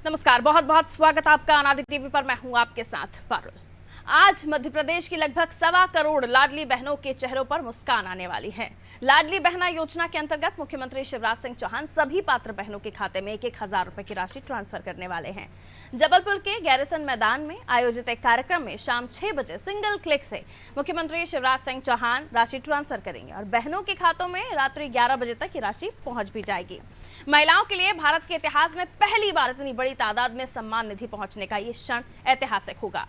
नमस्कार, बहुत बहुत स्वागत आपका अनादि टीवी पर। मैं हूं आपके साथ पारुल। आज मध्य प्रदेश की लगभग 1.25 करोड़ लाडली बहनों के चेहरों पर मुस्कान आने वाली है। लाडली बहना योजना के अंतर्गत मुख्यमंत्री शिवराज सिंह चौहान सभी पात्र बहनों के खाते में 1,000 रुपए की राशि ट्रांसफर करने वाले हैं। जबलपुर के गैरिसन मैदान में आयोजित एक कार्यक्रम में शाम 6 बजे सिंगल क्लिक से मुख्यमंत्री शिवराज सिंह चौहान राशि ट्रांसफर करेंगे और बहनों के खातों में रात्रि 11 बजे तक ये राशि पहुंच भी जाएगी। महिलाओं के लिए भारत के इतिहास में पहली बार इतनी बड़ी तादाद में सम्मान निधि पहुंचने का ये क्षण ऐतिहासिक होगा।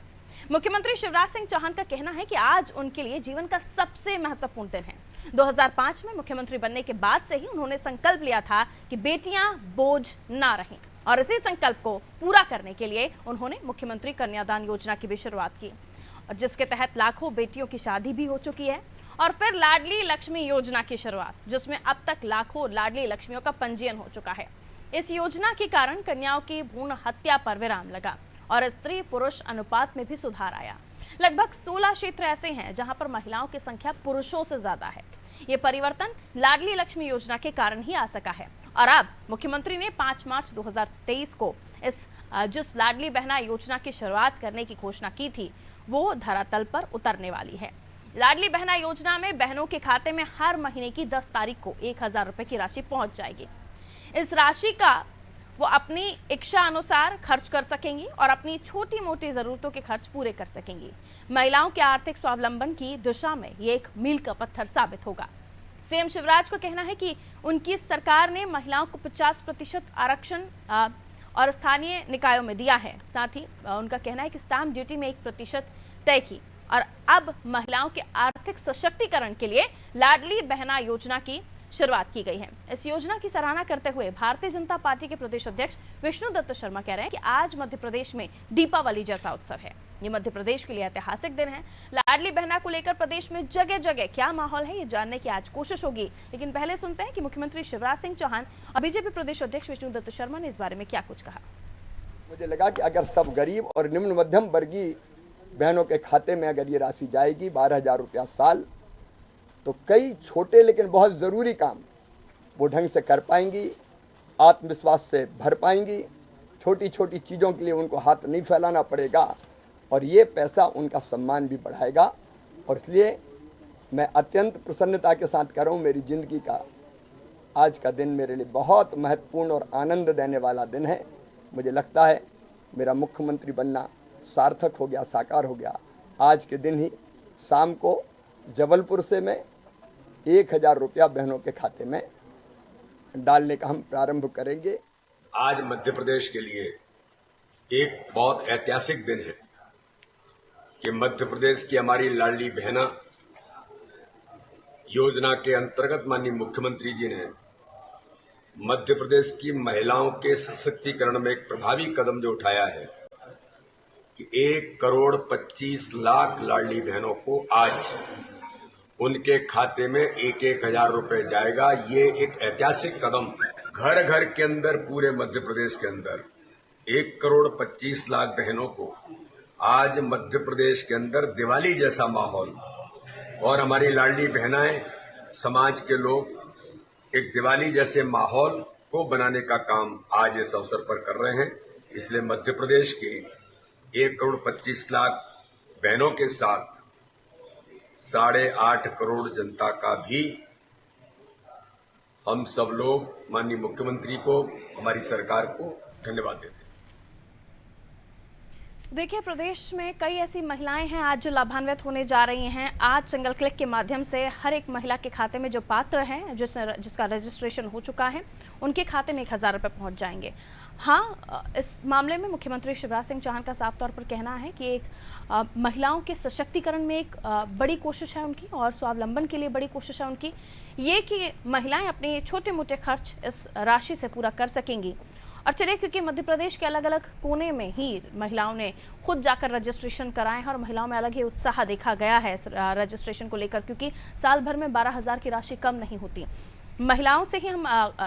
मुख्यमंत्री शिवराज सिंह चौहान का कहना है कि आज उनके लिए जीवन का सबसे महत्वपूर्ण दिन है। 2005 में मुख्यमंत्री बनने के बाद से ही उन्होंने संकल्प लिया था कि बेटियां बोझ ना रहें और इसी संकल्प को पूरा करने के लिए उन्होंने मुख्यमंत्री कन्यादान योजना की भी शुरुआत की और जिसके तहत लाखों बेटियों की शादी भी हो चुकी है। और फिर लाडली लक्ष्मी योजना की शुरुआत, जिसमें अब तक लाखों लाडली लक्ष्मियों का पंजीयन हो चुका है। इस योजना के कारण कन्याओं की भ्रूण हत्या पर विराम लगा और स्त्री पुरुष अनुपात में भी सुधार आया। लगभग 16 क्षेत्र ऐसे हैं जहां पर महिलाओं की संख्या पुरुषों से ज्यादा है। ये परिवर्तन लाडली लक्ष्मी योजना के कारण ही आ सका है और अब मुख्यमंत्री ने 5 मार्च 2023 को जिस लाडली बहना योजना की शुरुआत करने की घोषणा की थी वो धरातल पर उतरने वाली है। लाडली बहना योजना में बहनों के खाते में हर महीने की 10 तारीख को 1,000 रुपए की राशि पहुंच जाएगी। इस राशि का वो अपनी इच्छा अनुसार खर्च कर सकेंगी और अपनी छोटी मोटी जरूरतों के खर्च पूरे कर सकेंगी। महिलाओं के आर्थिक स्वावलंबन की दिशा में ये एक मील का पत्थर साबित होगा। सीएम शिवराज को कहना है कि उनकी सरकार ने महिलाओं को 50% आरक्षण और स्थानीय निकायों में दिया है। साथ ही उनका कहना है कि स्टाम्प ड्यूटी में 1% तय की और अब महिलाओं के आर्थिक सशक्तिकरण के लिए लाडली बहना योजना की शुरुआत की गई है। इस योजना की सराहना करते हुए भारतीय जनता पार्टी के प्रदेश अध्यक्ष विष्णुदत्त शर्मा कह रहे हैं कि आज मध्य प्रदेश में दीपावली जैसा उत्सव है। ये मध्य प्रदेश के लिए ऐतिहासिक दिन है। लाडली बहना को लेकर प्रदेश में जगह जगह क्या माहौल है ये जानने की आज कोशिश होगी, लेकिन पहले सुनते हैं कि मुख्यमंत्री शिवराज सिंह चौहान और बीजेपी प्रदेश अध्यक्ष विष्णुदत्त शर्मा ने इस बारे में क्या कुछ कहा। मुझे लगा कि अगर सब गरीब और निम्न मध्यम वर्गीय बहनों के खाते में अगर ये राशि जाएगी 12,000 रुपया साल, तो कई छोटे लेकिन बहुत ज़रूरी काम वो ढंग से कर पाएंगी, आत्मविश्वास से भर पाएंगी। छोटी छोटी चीज़ों के लिए उनको हाथ नहीं फैलाना पड़ेगा और ये पैसा उनका सम्मान भी बढ़ाएगा। और इसलिए मैं अत्यंत प्रसन्नता के साथ कह रहा हूँ, मेरी ज़िंदगी का आज का दिन मेरे लिए बहुत महत्वपूर्ण और आनंद देने वाला दिन है। मुझे लगता है मेरा मुख्यमंत्री बनना सार्थक हो गया, साकार हो गया। आज के दिन ही शाम को जबलपुर से मैं 1,000 रुपया बहनों के खाते में डालने का हम प्रारंभ करेंगे। आज मध्य प्रदेश के लिए एक बहुत ऐतिहासिक दिन है कि मध्य प्रदेश की हमारी लाडली बहना योजना के अंतर्गत माननीय मुख्यमंत्री जी ने मध्य प्रदेश की महिलाओं के सशक्तिकरण में एक प्रभावी कदम जो उठाया है कि 1,25,00,000 लाडली बहनों को आज उनके खाते में 1,000 रुपए जाएगा। ये एक ऐतिहासिक कदम। घर घर के अंदर पूरे मध्य प्रदेश के अंदर 1,25,00,000 बहनों को आज मध्य प्रदेश के अंदर दिवाली जैसा माहौल और हमारी लाडली बहनाएं, समाज के लोग एक दिवाली जैसे माहौल को बनाने का काम आज इस अवसर पर कर रहे हैं। इसलिए मध्य प्रदेश के 1,25,00,000 बहनों के साथ 8.5 करोड़ जनता का भी हम सब लोग माननीय मुख्यमंत्री को, हमारी सरकार को धन्यवाद देते हैं। देखिए, प्रदेश में कई ऐसी महिलाएं हैं आज जो लाभान्वित होने जा रही हैं। आज सिंगल क्लिक के माध्यम से हर एक महिला के खाते में जो पात्र हैं, जिसका रजिस्ट्रेशन हो चुका है, उनके खाते में 1,000 रुपये पहुंच जाएंगे। हाँ, इस मामले में मुख्यमंत्री शिवराज सिंह चौहान का साफ तौर पर कहना है कि एक महिलाओं के सशक्तिकरण में एक बड़ी कोशिश है उनकी और स्वावलंबन के लिए बड़ी कोशिश है उनकी, ये कि महिलाएं अपने छोटे मोटे खर्च इस राशि से पूरा कर सकेंगी। और चलिए, क्योंकि मध्य प्रदेश के अलग अलग कोने में ही महिलाओं ने खुद जाकर रजिस्ट्रेशन कराए हैं और महिलाओं में अलग ही उत्साह देखा गया है इस रजिस्ट्रेशन को लेकर, क्योंकि साल भर में 12,000 की राशि कम नहीं होती। महिलाओं से ही हम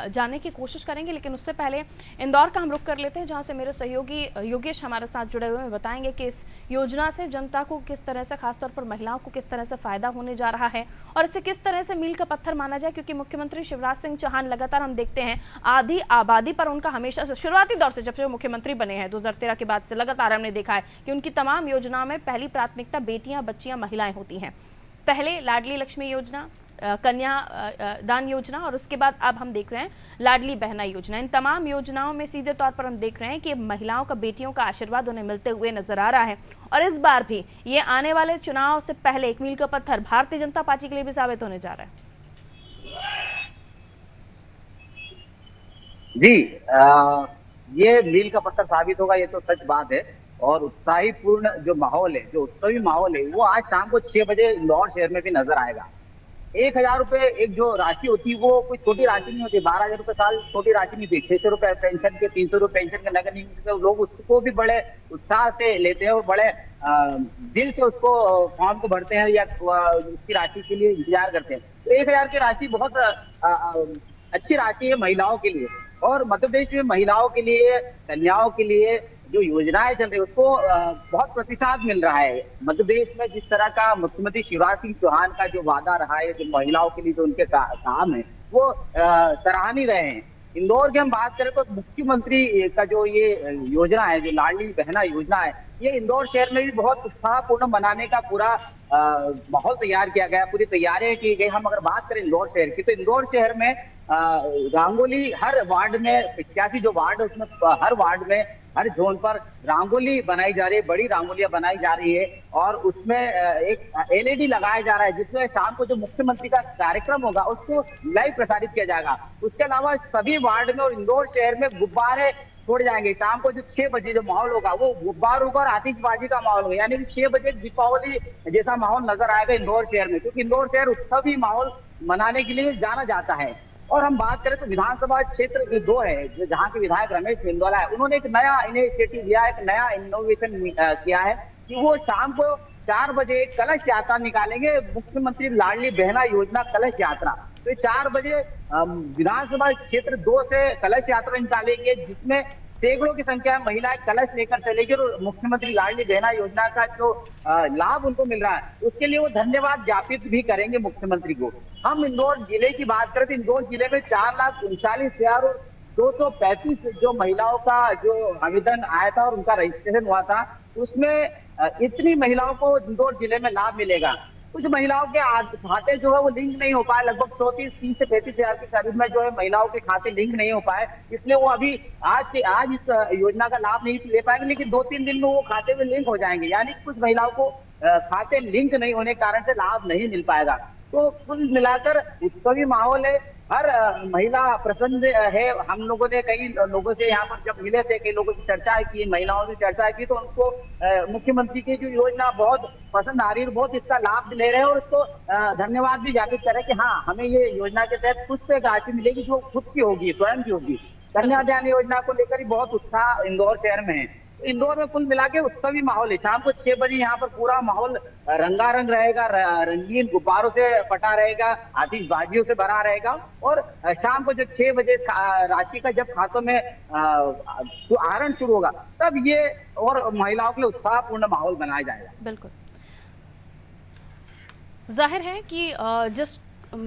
जानने की कोशिश करेंगे, लेकिन उससे पहले इंदौर का हम रुख कर लेते हैं, जहां से मेरे सहयोगी योगेश हमारे साथ जुड़े हुए हैं। बताएंगे कि इस योजना से जनता को किस तरह से, खासतौर पर महिलाओं को किस तरह से फायदा होने जा रहा है और इसे किस तरह से मील का पत्थर माना जाए, क्योंकि मुख्यमंत्री शिवराज सिंह चौहान लगातार हम देखते हैं आधी आबादी पर उनका हमेशा से शुरुआती दौर से, जब से मुख्यमंत्री बने हैं 2013 के बाद से लगातार हमने देखा है कि उनकी तमाम योजनाओं में पहली प्राथमिकता बेटियां, बच्चियां, महिलाएं होती हैं। पहले लाडली लक्ष्मी योजना, कन्या दान योजना और उसके बाद अब हम देख रहे हैं लाडली बहना योजना। इन तमाम योजनाओं में सीधे तौर पर हम देख रहे हैं कि महिलाओं का, बेटियों का आशीर्वाद उन्हें मिलते हुए नजर आ रहा है। और इस बार भी ये आने वाले चुनाव से पहले एक मील का पत्थर भारतीय जनता पार्टी के लिए भी साबित होने जा रहा है। जी, ये मील का पत्थर साबित होगा, ये तो सच बात है। और उत्साही पूर्ण जो माहौल है, जो उत्सवी माहौल है, वो आज शाम को 6 बजे इंदौर शहर में भी नजर आएगा। 1,000 रुपए एक जो राशि होती है वो कोई छोटी राशि नहीं होती। 12,000 रुपए साल छोटी राशि नहीं होती। 600 रुपए पेंशन के, 300 रुपए पेंशन के नगर निगम के, लोग उसको भी बड़े उत्साह से लेते हैं और बड़े दिल से उसको फॉर्म को भरते हैं या उसकी राशि के लिए इंतजार करते हैं। तो 1,000 की राशि बहुत अच्छी राशि है महिलाओं के लिए। और मध्य प्रदेश में महिलाओं के लिए, कन्याओं के लिए जो योजनाएं चल रही है उसको बहुत प्रतिसाद मिल रहा है। मध्य प्रदेश में जिस तरह का मुख्यमंत्री शिवराज सिंह चौहान का जो वादा रहा है, जो महिलाओं के लिए जो उनके काम है, वो सराहनीय रहे हैं। इंदौर की हम बात करें तो मुख्यमंत्री का जो ये योजना है, जो लाडली बहना योजना है, ये इंदौर शहर में भी बहुत उत्साहपूर्ण मनाने का पूरा माहौल तैयार किया गया, पूरी तैयारियां की गई। हम अगर बात करें इंदौर शहर की, तो इंदौर शहर में रंगोली हर वार्ड में, 85 जो वार्ड है उसमें हर वार्ड में, हर जोन पर रंगोली बनाई जा रही है, बड़ी रंगोलियां बनाई जा रही है। और उसमें एक LED लगाया जा रहा है, जिसमें शाम को जो मुख्यमंत्री का कार्यक्रम होगा उसको लाइव प्रसारित किया जाएगा। उसके अलावा सभी वार्ड में और इंदौर शहर में गुब्बारे छोड़ जाएंगे। शाम को जो 6 बजे जो माहौल होगा वो गुब्बारों का और आतिशबाजी का माहौल होगा, यानी कि 6 बजे दीपावली जैसा माहौल नजर आएगा इंदौर शहर में, क्योंकि इंदौर शहर उत्सवी माहौल मनाने के लिए जाना जाता है। और हम बात करें तो विधानसभा क्षेत्र जो 2 है, जहाँ के विधायक रमेश मेंदवाला है, उन्होंने एक नया इनिशिएटिव लिया, एक नया इनोवेशन किया है कि वो शाम को 4 बजे कलश यात्रा निकालेंगे, मुख्यमंत्री लाडली बहना योजना कलश यात्रा। तो 4 बजे विधानसभा क्षेत्र 2 से कलश यात्रा निकालेंगे, जिसमें सैकड़ों की संख्या में महिलाएं कलश लेकर चलेगी और मुख्यमंत्री लाडली बहना योजना का जो लाभ उनको मिल रहा है उसके लिए वो धन्यवाद ज्ञापित भी करेंगे मुख्यमंत्री को। हम इंदौर जिले की बात करें तो इंदौर जिले में 4,39,235 जो महिलाओं का जो आवेदन आया था और उनका रजिस्ट्रेशन हुआ था, उसमें इतनी महिलाओं को इंदौर जिले में लाभ मिलेगा। कुछ महिलाओं के खाते जो है वो लिंक नहीं हो पाए, लगभग 30 से 35 हजार के करीब में जो है महिलाओं के खाते लिंक नहीं हो पाए, इसलिए वो अभी आज इस योजना का लाभ नहीं ले पाएंगे, लेकिन 2-3 दिन में वो खाते में लिंक हो जाएंगे। यानी कुछ महिलाओं को खाते लिंक नहीं होने के कारण से लाभ नहीं मिल पाएगा। तो कुल मिलाकर उत्सवी माहौल है, हर महिला प्रसन्न है। हम लोगों ने कई लोगों से यहाँ पर जब मिले थे, कई लोगों से चर्चा की, महिलाओं से चर्चा की, तो उनको मुख्यमंत्री की जो योजना बहुत पसंद आ रही है, बहुत इसका लाभ ले रहे हैं और उसको धन्यवाद भी ज्ञापित करें कि हाँ, हमें ये योजना के तहत कुछ तो एक राशि मिलेगी जो खुद की होगी, स्वयं की होगी। कन्यादान योजना को लेकर ही बहुत उत्साह इंदौर शहर में है। इंदौर में कुल मिला के उत्सवी माहौल है। शाम को 6 बजे यहाँ पर पूरा माहौल रंगारंग रहेगा, रंगीन गुब्बारों से पटा रहेगा, आतिशबाजियों से भरा रहेगा। और शाम को जब 6 बजे राशि का जब खातों में आहरण शुरू होगा, तब ये और महिलाओं के लिए उत्साहपूर्ण माहौल बनाया जाएगा। बिल्कुल, जाहिर है कि जिस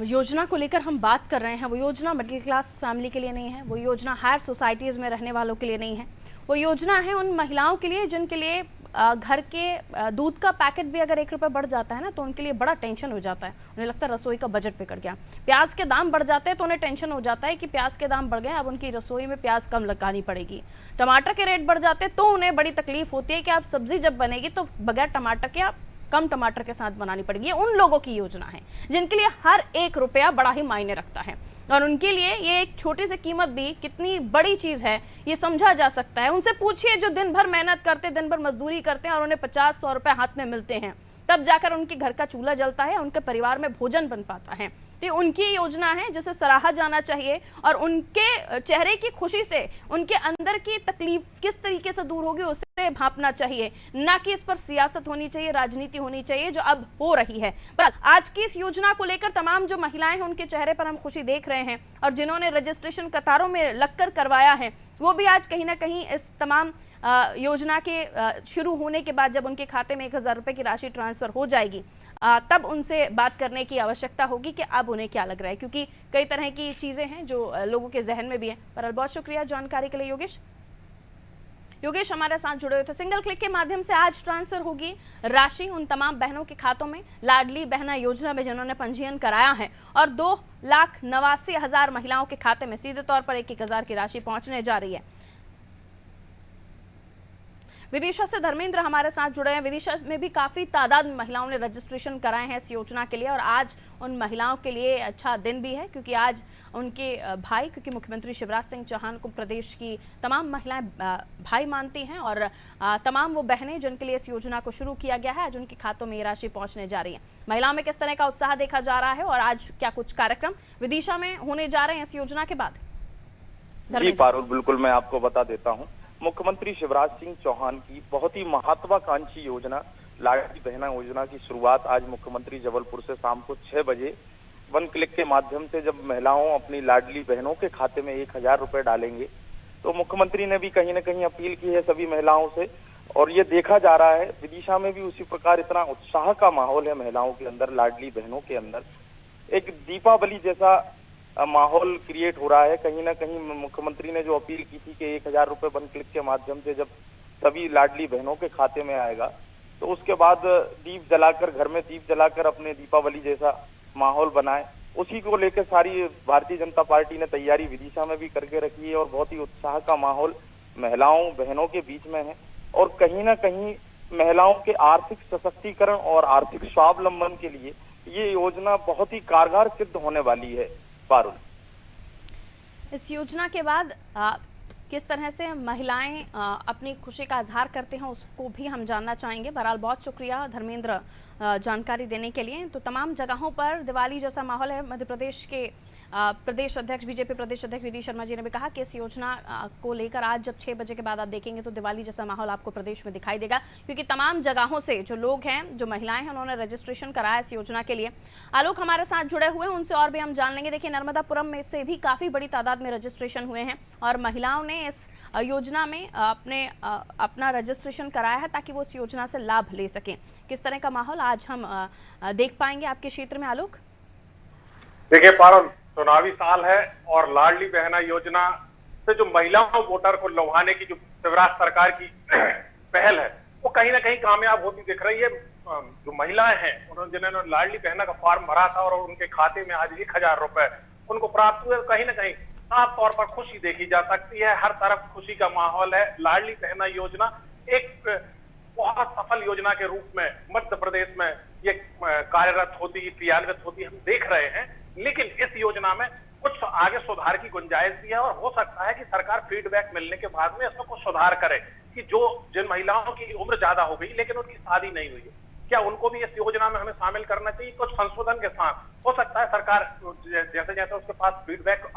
योजना को लेकर हम बात कर रहे हैं वो योजना मिडिल क्लास फैमिली के लिए नहीं है, वो योजना हायर सोसाइटीज में रहने वालों के लिए नहीं है, वो योजना है उन महिलाओं के लिए जिनके लिए घर के दूध का पैकेट भी अगर 1 रुपये बढ़ जाता है ना तो उनके लिए बड़ा टेंशन हो जाता है। उन्हें लगता है रसोई का बजट बिगड़ गया। प्याज के दाम बढ़ जाते हैं तो उन्हें टेंशन हो जाता है कि प्याज के दाम बढ़ गए, अब उनकी रसोई में प्याज कम लगानी पड़ेगी। टमाटर के रेट बढ़ जाते हैं तो उन्हें बड़ी तकलीफ होती है कि आप सब्जी जब बनेगी तो बगैर टमाटर के आप कम टमाटर के साथ बनानी पड़ेगी। ये उन लोगों की योजना है जिनके लिए हर 1 रुपया बड़ा ही मायने रखता है और उनके लिए ये एक छोटी सी कीमत भी कितनी बड़ी चीज़ है ये समझा जा सकता है। उनसे पूछिए जो दिन भर मेहनत करते, दिन भर मजदूरी करते हैं और उन्हें 50-100 रुपये हाथ में मिलते हैं, तब जाकर उनके घर का चूल्हा जलता है, उनके परिवार में भोजन बन पाता है। तो ये उनकी योजना है जिसे सराहा जाना चाहिए और उनके चेहरे की खुशी से उनके अंदर की तकलीफ किस तरीके से दूर होगी उससे भांपना चाहिए, ना कि इस पर सियासत होनी चाहिए, राजनीति होनी चाहिए जो अब हो रही है। पर आज की इस योजना को लेकर तमाम जो महिलाएं हैं उनके चेहरे पर हम खुशी देख रहे हैं और जिन्होंने रजिस्ट्रेशन कतारों में लगकर करवाया है वो भी आज कहीं ना कहीं इस तमाम योजना के शुरू होने के बाद जब उनके खाते में 1000 रुपए की राशि ट्रांसफर हो जाएगी तब उनसे बात करने की आवश्यकता होगी कि अब उन्हें क्या लग रहा है, क्योंकि कई तरह की चीजें हैं जो लोगों के जहन में भी हैं। पर बहुत शुक्रिया जानकारी के लिए योगेश हमारे साथ जुड़े हुए थे। सिंगल क्लिक के माध्यम से आज ट्रांसफर होगी राशि उन तमाम बहनों के खातों में लाडली बहना योजना में जिन्होंने पंजीयन कराया है और 2,89,000 महिलाओं के खाते में सीधे तौर पर 1,000 की राशि पहुंचने जा रही है। विदिशा से धर्मेंद्र हमारे साथ जुड़े हैं। विदिशा में भी काफी तादाद में महिलाओं ने रजिस्ट्रेशन कराए हैं इस योजना के लिए और आज उन महिलाओं के लिए अच्छा दिन भी है क्योंकि आज उनके भाई, क्योंकि मुख्यमंत्री शिवराज सिंह चौहान को प्रदेश की तमाम महिलाएं भाई मानती हैं और तमाम वो बहनें जिनके लिए इस योजना को शुरू किया गया है आज उनके खातों में ये राशि पहुंचने जा रही है। महिलाओं में किस तरह का उत्साह देखा जा रहा है और आज क्या कुछ कार्यक्रम विदिशा में होने जा रहे हैं इस योजना के बाद? जी पारुल, बिल्कुल मैं आपको बता देता हूँ। मुख्यमंत्री शिवराज सिंह चौहान की बहुत ही महत्वाकांक्षी योजना लाडली बहना योजना की शुरुआत आज मुख्यमंत्री जबलपुर से शाम को 6 बजे 1 क्लिक के माध्यम से जब महिलाओं अपनी लाडली बहनों के खाते में 1,000 रुपए डालेंगे तो मुख्यमंत्री ने भी कहीं ना कहीं अपील की है सभी महिलाओं से और ये देखा जा रहा है विदिशा में भी उसी प्रकार इतना उत्साह का माहौल है महिलाओं के अंदर, लाडली बहनों के अंदर एक दीपावली जैसा माहौल क्रिएट हो रहा है। कहीं ना कहीं मुख्यमंत्री ने जो अपील की थी कि 1,000 रुपए 1 क्लिक के माध्यम से जब सभी लाडली बहनों के खाते में आएगा तो उसके बाद दीप जलाकर, घर में दीप जलाकर अपने दीपावली जैसा माहौल बनाए, उसी को लेकर सारी भारतीय जनता पार्टी ने तैयारी विदिशा में भी करके रखी है और बहुत ही उत्साह का माहौल महिलाओं बहनों के बीच में है और कहीं ना कहीं महिलाओं के आर्थिक सशक्तिकरण और आर्थिक स्वावलंबन के लिए ये योजना बहुत ही कारगर सिद्ध होने वाली है। पारुल, इस योजना के बाद किस तरह से महिलाएं अपनी खुशी का इजहार करते हैं उसको भी हम जानना चाहेंगे। बहरहाल बहुत शुक्रिया धर्मेंद्र जानकारी देने के लिए। तो तमाम जगहों पर दिवाली जैसा माहौल है। मध्य प्रदेश के प्रदेश अध्यक्ष बीजेपी प्रदेश अध्यक्ष वी डी शर्मा जी ने भी कहा कि इस योजना को लेकर आज जब 6 बजे के बाद आप देखेंगे तो दिवाली जैसा माहौल आपको प्रदेश में दिखाई देगा क्योंकि तमाम जगहों से जो लोग हैं, जो महिलाएं हैं, उन्होंने रजिस्ट्रेशन कराया इस योजना के लिए। आलोक हमारे साथ जुड़े हुए हैं, उनसे और भी हम जान लेंगे। देखिए, नर्मदापुरम में से भी काफ़ी बड़ी तादाद में रजिस्ट्रेशन हुए हैं और महिलाओं ने इस योजना में अपना रजिस्ट्रेशन कराया है ताकि वो इस योजना से लाभ ले सकें। किस तरह का माहौल आज हम देख पाएंगे आपके क्षेत्र में, आलोक? देखिए पारुल, चुनावी साल है और लाडली बहना योजना से जो महिलाओं वोटर को लुभाने की जो शिवराज सरकार की पहल है वो कहीं ना कहीं कामयाब होती दिख रही है। जो महिलाएं हैं उन्होंने जिन्होंने लाडली बहना का फॉर्म भरा था और उनके खाते में आज 1,000 रुपए उनको प्राप्त हुए, कहीं ना कहीं साफ तौर पर खुशी देखी जा सकती है। हर तरफ खुशी का माहौल है। लाडली बहना योजना एक बहुत सफल योजना के रूप में मध्य प्रदेश में ये कार्यरत होती, क्रियान्वित होती हम देख रहे हैं, लेकिन इस योजना में कुछ आगे सुधार की गुंजाइश भी है और हो सकता है कि सरकार फीडबैक मिलने के बाद में इसमें कुछ सुधार करे कि जो जिन महिलाओं की उम्र ज्यादा हो गई लेकिन उनकी शादी नहीं हुई है, क्या उनको भी इस योजना में हमें शामिल करना चाहिए। कुछ संशोधन के साथ हो सकता है सरकार जैसे जैसे उसके पास फीडबैक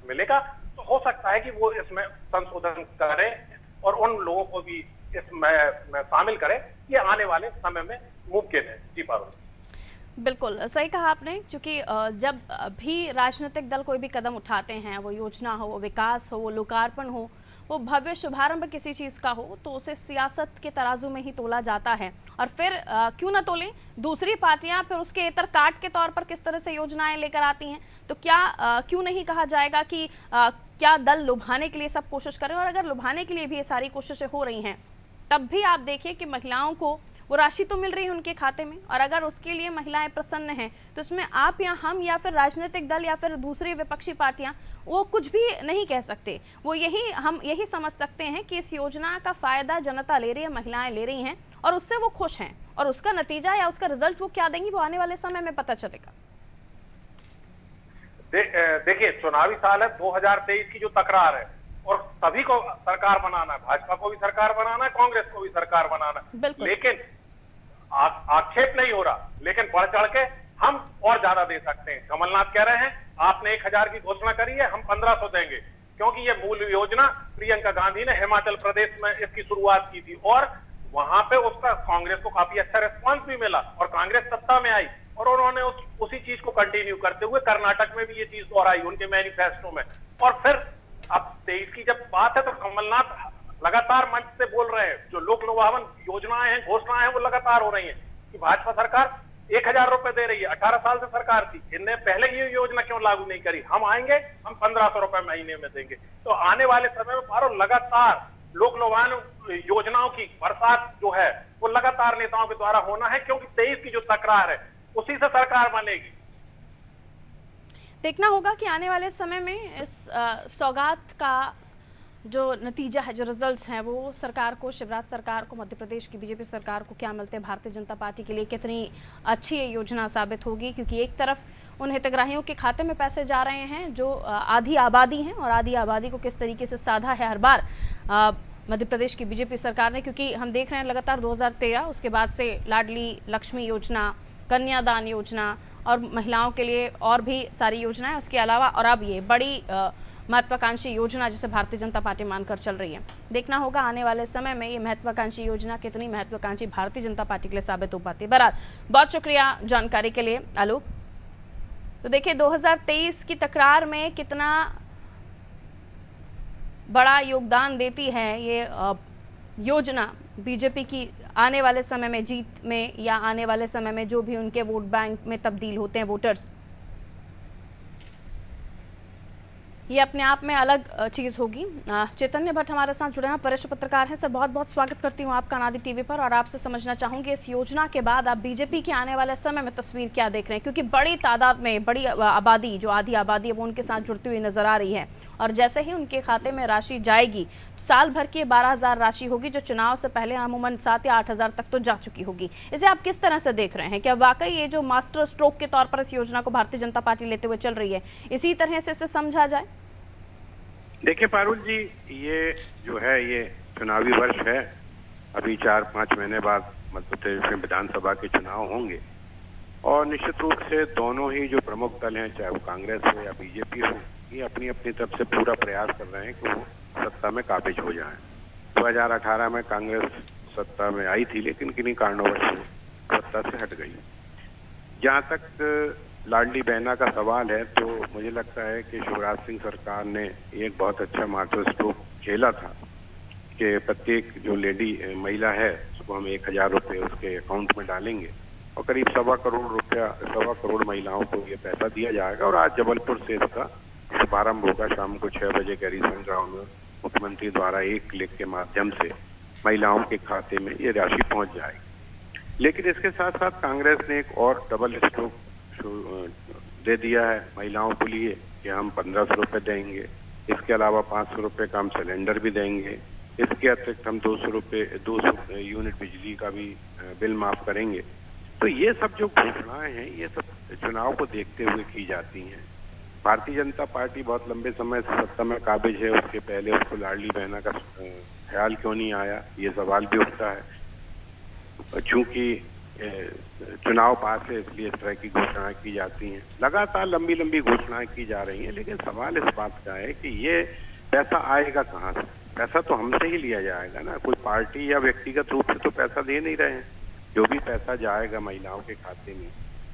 मिलेगा तो हो सकता है कि वो इसमें संशोधन करे और उन लोगों को भी इसमें शामिल करे। ये आने वाले समय में मुमकिन है। जी पारुल, बिल्कुल सही कहा आपने, क्योंकि जब भी राजनीतिक दल कोई भी कदम उठाते हैं, वो योजना हो, वो विकास हो, वो लोकार्पण हो, वो भव्य शुभारंभ किसी चीज़ का हो, तो उसे सियासत के तराजू में ही तोला जाता है और फिर क्यों ना तोलें दूसरी पार्टियां फिर उसके इतर काट के तौर पर किस तरह से योजनाएं लेकर आती हैं। तो क्या क्यों नहीं कहा जाएगा कि क्या दल लुभाने के लिए सब कोशिश करें, और अगर लुभाने के लिए भी ये सारी कोशिशें हो रही हैं तब भी आप देखिए कि महिलाओं को वो राशि तो मिल रही है उनके खाते में, और अगर उसके लिए महिलाएं प्रसन्न हैं तो इसमें आप या हम या फिर राजनीतिक दल या फिर दूसरी विपक्षी पार्टियां वो कुछ भी नहीं कह सकते। वो हम यही समझ सकते हैं कि इस योजना का फायदा जनता ले रही है, महिलाएं ले रही हैं और उससे वो खुश हैं, और उसका नतीजा या उसका रिजल्ट वो क्या देंगी वो आने वाले समय में पता चलेगा। देखिए, चुनावी साल है 2023 की जो तकरार है और सभी को सरकार बनाना है, भाजपा को भी सरकार बनाना है, कांग्रेस को भी सरकार बनाना है, लेकिन आक्षेप नहीं हो रहा, लेकिन बढ़ चढ़ के हम और ज्यादा दे सकते हैं। कमलनाथ कह रहे हैं आपने 1000 की घोषणा करी है, हम 1500 देंगे, क्योंकि ये मूल योजना प्रियंका गांधी ने हिमाचल प्रदेश में इसकी शुरुआत की थी और वहां पे उसका कांग्रेस को काफी अच्छा रिस्पांस भी मिला और कांग्रेस सत्ता में आई और उन्होंने उसी चीज को कंटिन्यू करते हुए कर्नाटक में भी ये चीज दोहराई उनके मैनिफेस्टो में। और फिर अब 23 की जब बात है तो कमलनाथ लगातार मंच से बोल रहे हैं, जो लोक लुभावन योजनाएं हैं, घोषणाएं हैं, वो लगातार हो रही हैं कि भाजपा सरकार 1000 रुपए दे रही है। 18 साल से सरकार थी, इनने पहले ये योजना क्यों लागू नहीं करी? हम आएंगे, हम 1500 रुपए महीने में देंगे। तो आने वाले समय में पारो लगातार लोक लुभावन योजनाओं की बरसात जो है वो लगातार नेताओं के द्वारा होना है, क्योंकि 23 की जो तकरार है उसी से सरकार बनेगी। देखना होगा कि आने वाले समय में इस सौगात का जो नतीजा है, जो रिजल्ट्स हैं, वो सरकार को, शिवराज सरकार को, मध्य प्रदेश की बीजेपी सरकार को क्या मिलते हैं, भारतीय जनता पार्टी के लिए कितनी अच्छी ये योजना साबित होगी। क्योंकि एक तरफ उन हितग्राहियों के खाते में पैसे जा रहे हैं जो आधी आबादी हैं और आधी आबादी को किस तरीके से साधा है हर बार मध्य प्रदेश की बीजेपी सरकार ने। क्योंकि हम देख रहे हैं लगातार 2013 उसके बाद से लाडली लक्ष्मी योजना, कन्यादान योजना और महिलाओं के लिए और भी सारी योजनाएं, उसके अलावा और अब ये बड़ी महत्वाकांक्षी योजना जिसे भारतीय जनता पार्टी मानकर चल रही है। देखना होगा आने वाले समय में ये महत्वाकांक्षी योजना कितनी महत्वाकांक्षी भारतीय जनता पार्टी के लिए साबित हो पाती है। बहरहाल बहुत शुक्रिया जानकारी के लिए आलोक। तो देखिए 2023 की तकरार में कितना बड़ा योगदान देती है ये योजना बीजेपी की आने वाले समय में जीत में, या आने वाले समय में जो भी उनके वोट बैंक में तब्दील होते हैं वोटर्स, ये अपने आप में अलग चीज़ होगी। चैतन्य भट्ट हमारे साथ जुड़े हैं, वरिष्ठ पत्रकार हैं। सर बहुत बहुत स्वागत करती हूँ आपका अनादि टीवी पर और आपसे समझना चाहूँगी इस योजना के बाद आप बीजेपी के आने वाले समय में तस्वीर क्या देख रहे हैं? क्योंकि बड़ी तादाद में बड़ी आबादी, जो आधी आबादी है, वो उनके साथ जुड़ती हुई नजर आ रही है और जैसे ही उनके खाते में राशि जाएगी साल भर की 12,000 राशि होगी जो चुनाव से पहले अमूमन 7 या 8,000 तक तो जा चुकी होगी। इसे आप किस तरह से देख रहे हैं? क्या वाकई ये जो मास्टर स्ट्रोक के तौर पर इस योजना को भारतीय जनता पार्टी लेते हुए चल रही है, इसी तरह से इसे समझा जाए? देखिए पारुल जी, ये जो है ये चुनावी वर्ष है। अभी 4-5 महीने बाद मध्य प्रदेश में विधानसभा के चुनाव होंगे और निश्चित रूप से दोनों ही जो प्रमुख दल हैं, चाहे वो कांग्रेस हो या बीजेपी हो, ये अपनी अपनी तरफ से पूरा प्रयास कर रहे हैं कि वो सत्ता में काबिज हो जाएं। 2018 में कांग्रेस सत्ता में आई थी लेकिन किन्हीं कारणवश सत्ता से हट गई। जहाँ तक लाडली बहना का सवाल है तो मुझे लगता है कि शिवराज सिंह सरकार ने एक बहुत अच्छा मास्टर स्ट्रोक खेला था कि प्रत्येक जो लेडी महिला है उसको हम 1000 रुपये उसके अकाउंट में डालेंगे और करीब 1.25 करोड़ महिलाओं को ये पैसा दिया जाएगा। और आज जबलपुर से इसका शुभारंभ होगा। शाम को 6 बजे गैरीसन ग्राउंड में मुख्यमंत्री द्वारा एक क्लिक के माध्यम से महिलाओं के खाते में ये राशि पहुंच जाएगी। लेकिन इसके साथ साथ कांग्रेस ने एक और डबल स्ट्रोक दे दिया है महिलाओं के लिए कि हम 1500 रुपये देंगे। इसके अलावा 500 रुपये का हम सिलेंडर भी देंगे। इसके अतिरिक्त हम 200 यूनिट बिजली का भी बिल माफ करेंगे। तो ये सब जो घोषणाएं हैं ये सब चुनाव को देखते हुए की जाती हैं। भारतीय जनता पार्टी बहुत लंबे समय से सत्ता में काबिज है, उसके पहले उसको लाडली बहना का ख्याल क्यों नहीं आया, ये सवाल भी उठता है। चूंकि चुनाव पास है इसलिए इस तरह की घोषणाएं की जाती हैं। लगातार लंबी लंबी घोषणाएं की जा रही हैं, लेकिन सवाल इस बात का है कि ये पैसा आएगा कहाँ से? पैसा तो हमसे ही लिया जाएगा ना, कोई पार्टी या व्यक्तिगत रूप से तो पैसा दे नहीं रहे हैं। जो भी पैसा जाएगा महिलाओं के खाते में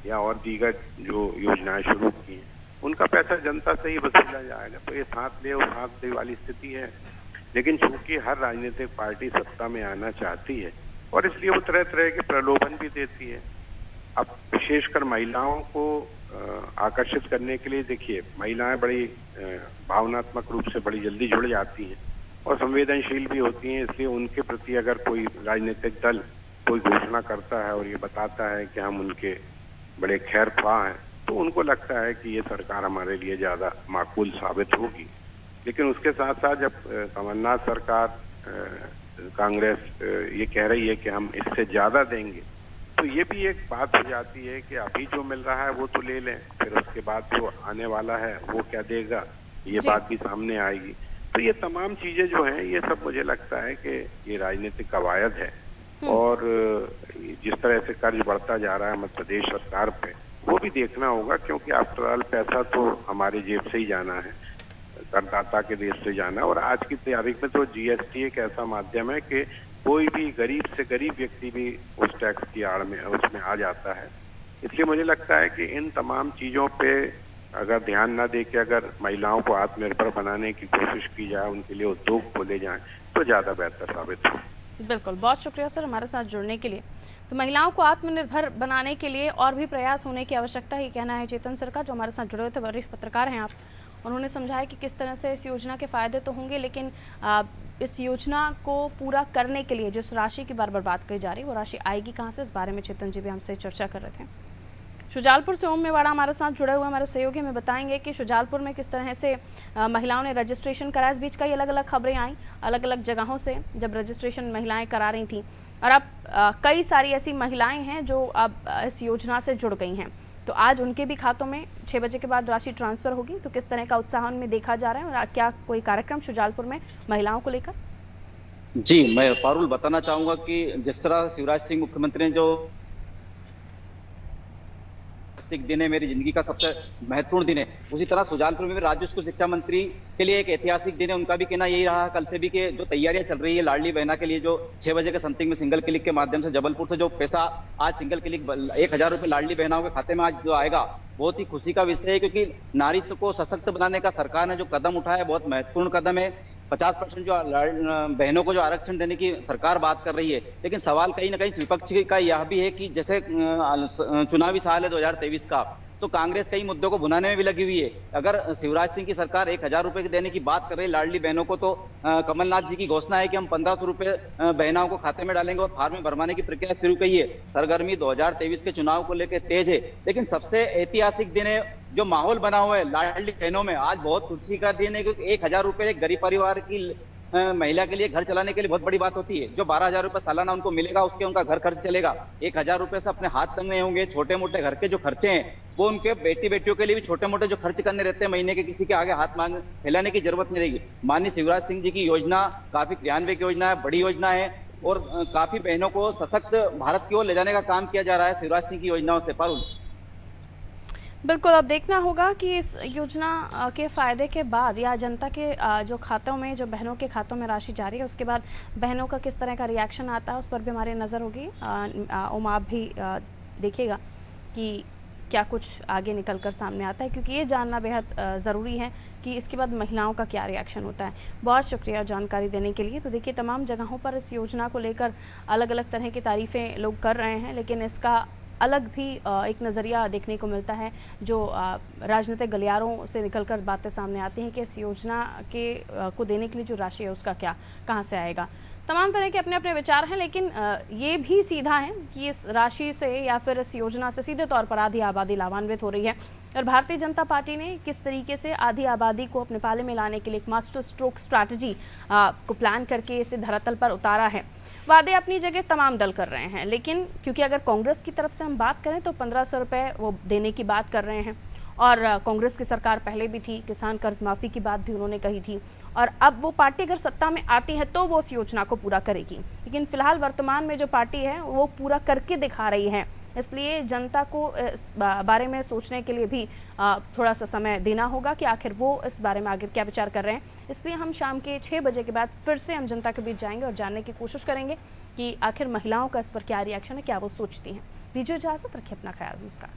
या और दीगर जो योजनाएं शुरू की हैं उनका पैसा जनता से ही वसूला जाएगा। तो ये साथ ले और साथ दे वाली स्थिति है। लेकिन चूंकि हर राजनीतिक पार्टी सत्ता में आना चाहती है और इसलिए वो तरह तरह के प्रलोभन भी देती है। अब विशेषकर महिलाओं को आकर्षित करने के लिए देखिए, महिलाएं बड़ी भावनात्मक रूप से बड़ी जल्दी जुड़ जाती हैं और संवेदनशील भी होती हैं। इसलिए उनके प्रति अगर कोई राजनीतिक दल कोई घोषणा करता है और ये बताता है कि हम उनके बड़े खैर ख्वाह हैं तो उनको लगता है कि ये सरकार हमारे लिए ज़्यादा माकूल साबित होगी। लेकिन उसके साथ साथ जब कमलनाथ सरकार कांग्रेस ये कह रही है कि हम इससे ज़्यादा देंगे तो ये भी एक बात हो जाती है कि अभी जो मिल रहा है वो तो ले लें, फिर उसके बाद जो आने वाला है वो क्या देगा, ये बात भी सामने आएगी। तो ये तमाम चीज़ें जो हैं ये सब मुझे लगता है कि ये राजनीतिक कवायद है। और जिस तरह से कर्ज बढ़ता जा रहा है मध्य प्रदेश सरकार पे, वो भी देखना होगा, क्योंकि आफ्टर ऑल पैसा तो हमारे जेब से ही जाना है, करदाता के देश से जाना है। और आज की तारीख में तो जीएसटी एक ऐसा माध्यम है कि कोई भी गरीब से गरीब व्यक्ति भी उस टैक्स की आड़ में उसमें आ जाता है। इसलिए मुझे लगता है कि इन तमाम चीज़ों पे अगर ध्यान न दे के अगर महिलाओं को आत्मनिर्भर बनाने की कोशिश की जाए, उनके लिए उद्योग खोले जाएं, तो ज़्यादा बेहतर साबित हो। बिल्कुल, बहुत शुक्रिया सर हमारे साथ जुड़ने के लिए। तो महिलाओं को आत्मनिर्भर बनाने के लिए और भी प्रयास होने की आवश्यकता है, कहना है चेतन सर का, जो हमारे साथ जुड़े हुए थे। वरिष्ठ पत्रकार हैं आप। उन्होंने समझाया कि किस तरह से इस योजना के फायदे तो होंगे, लेकिन इस योजना को पूरा करने के लिए जिस राशि की बार बार बात कही जा रही है, वो राशि आएगी कहाँ से, इस बारे में चेतन जी भी हमसे चर्चा कर रहे थे। शुजालपुर से ओम मेवाड़ा हमारे साथ जुड़े हुए हमारे सहयोगी हमें बताएंगे कि शुजालपुर में किस तरह से महिलाओं ने रजिस्ट्रेशन कराया। इस बीच कई अलग अलग खबरें आई अलग अलग जगहों से, जब रजिस्ट्रेशन महिलाएं करा रही थीं, और अब कई सारी ऐसी महिलाएं हैं जो अब इस योजना से जुड़ गई हैं। तो आज उनके भी खातों में 6 बजे के बाद राशि ट्रांसफ़र होगी। तो किस तरह का उत्साह उनमें देखा जा रहा है, और क्या कोई कार्यक्रम शुजालपुर में महिलाओं को लेकर? जी, मैं पारुल बताना चाहूँगा कि जिस तरह शिवराज सिंह मुख्यमंत्री ने जो दिन है, मेरी जिंदगी का सबसे महत्वपूर्ण दिन है, उसी तरह सुजानपुर में राज्य स्कूल शिक्षा मंत्री के लिए एक ऐतिहासिक दिन है। उनका भी कहना यही रहा कल से भी कि जो तैयारियां चल रही है लाडली बहना के लिए, जो 6 बजे के समथिंग में सिंगल क्लिक के माध्यम से जबलपुर से जो पैसा आज सिंगल क्लिक 1000 रुपये लाडली बहनाओं के खाते में आज जो आएगा, बहुत ही खुशी का विषय है, क्योंकि नारी को सशक्त बनाने का सरकार ने जो कदम उठाया है बहुत महत्वपूर्ण कदम है। 50% जो बहनों को जो आरक्षण देने की सरकार बात कर रही है, लेकिन सवाल कहीं ना कहीं विपक्ष का यह भी है कि जैसे चुनावी साल है 2023 का, तो कांग्रेस कई मुद्दों को भुनाने में भी लगी हुई है। अगर शिवराज सिंह की सरकार 1000 रुपए देने की बात कर रही है लाडली बहनों को, तो कमलनाथ जी की घोषणा है कि हम 1500 रुपए बहनों को खाते में डालेंगे और फार्म में भरवाने की प्रक्रिया शुरू की है। सरगर्मी 2023 के चुनाव को लेकर तेज है, लेकिन सबसे ऐतिहासिक दिन है जो माहौल बना हुआ है लाडली बहनों में। आज बहुत खुशी का दिन है, क्योंकि 1000 रुपए एक गरीब परिवार की महिला के लिए घर चलाने के लिए बहुत बड़ी बात होती है। जो 12,000 रुपए सालाना उनको मिलेगा, उसके उनका घर खर्च चलेगा। 1000 रुपए से अपने हाथ तंग नहीं होंगे। छोटे मोटे घर के जो खर्चे हैं वो उनके बेटियों के लिए भी छोटे मोटे जो खर्च करने रहते हैं महीने के, किसी के आगे हाथ मांग फैलाने की जरूरत नहीं रहेगी। माननीय शिवराज सिंह जी की योजना काफी क्रियान्वयन की योजना है, बड़ी योजना है, और काफी बहनों को सशक्त भारत की ओर ले जाने का काम किया जा रहा है शिवराज सिंह की योजनाओं से। पारुल, बिल्कुल, अब देखना होगा कि इस योजना के फ़ायदे के बाद या जनता के जो खातों में, जो बहनों के खातों में राशि जारी है, उसके बाद बहनों का किस तरह का रिएक्शन आता है, उस पर भी हमारी नज़र होगी। ओम, आप भी देखिएगा कि क्या कुछ आगे निकल कर सामने आता है, क्योंकि ये जानना बेहद ज़रूरी है कि इसके बाद महिलाओं का क्या रिएक्शन होता है। बहुत शुक्रिया जानकारी देने के लिए। तो देखिए, तमाम जगहों पर इस योजना को लेकर अलग अलग तरह की तारीफ़ें लोग कर रहे हैं, लेकिन इसका अलग भी एक नज़रिया देखने को मिलता है, जो राजनीतिक गलियारों से निकलकर बातें सामने आती हैं कि इस योजना के को देने के लिए जो राशि है उसका क्या, कहां से आएगा। तमाम तरह के अपने अपने विचार हैं, लेकिन ये भी सीधा है कि इस राशि से या फिर इस योजना से सीधे तौर पर आधी आबादी लाभान्वित हो रही है। और भारतीय जनता पार्टी ने किस तरीके से आधी आबादी को अपने पाले में लाने के लिए एक मास्टर स्ट्रोक स्ट्रैटेजी को प्लान करके इसे धरातल पर उतारा है। वादे अपनी जगह तमाम दल कर रहे हैं, लेकिन क्योंकि अगर कांग्रेस की तरफ से हम बात करें तो 1500 रुपये वो देने की बात कर रहे हैं, और कांग्रेस की सरकार पहले भी थी, किसान कर्ज माफ़ी की बात भी उन्होंने कही थी, और अब वो पार्टी अगर सत्ता में आती है तो वो उस योजना को पूरा करेगी। लेकिन फिलहाल वर्तमान में जो पार्टी है वो पूरा करके दिखा रही है, इसलिए जनता को इस बारे में सोचने के लिए भी थोड़ा सा समय देना होगा कि आखिर वो इस बारे में आगे क्या विचार कर रहे हैं। इसलिए हम शाम के 6 बजे के बाद फिर से हम जनता के बीच जाएंगे और जानने की कोशिश करेंगे कि आखिर महिलाओं का इस पर क्या रिएक्शन है, क्या वो सोचती हैं। दीजिए इजाज़त, रखिए अपना ख्याल। नमस्कार।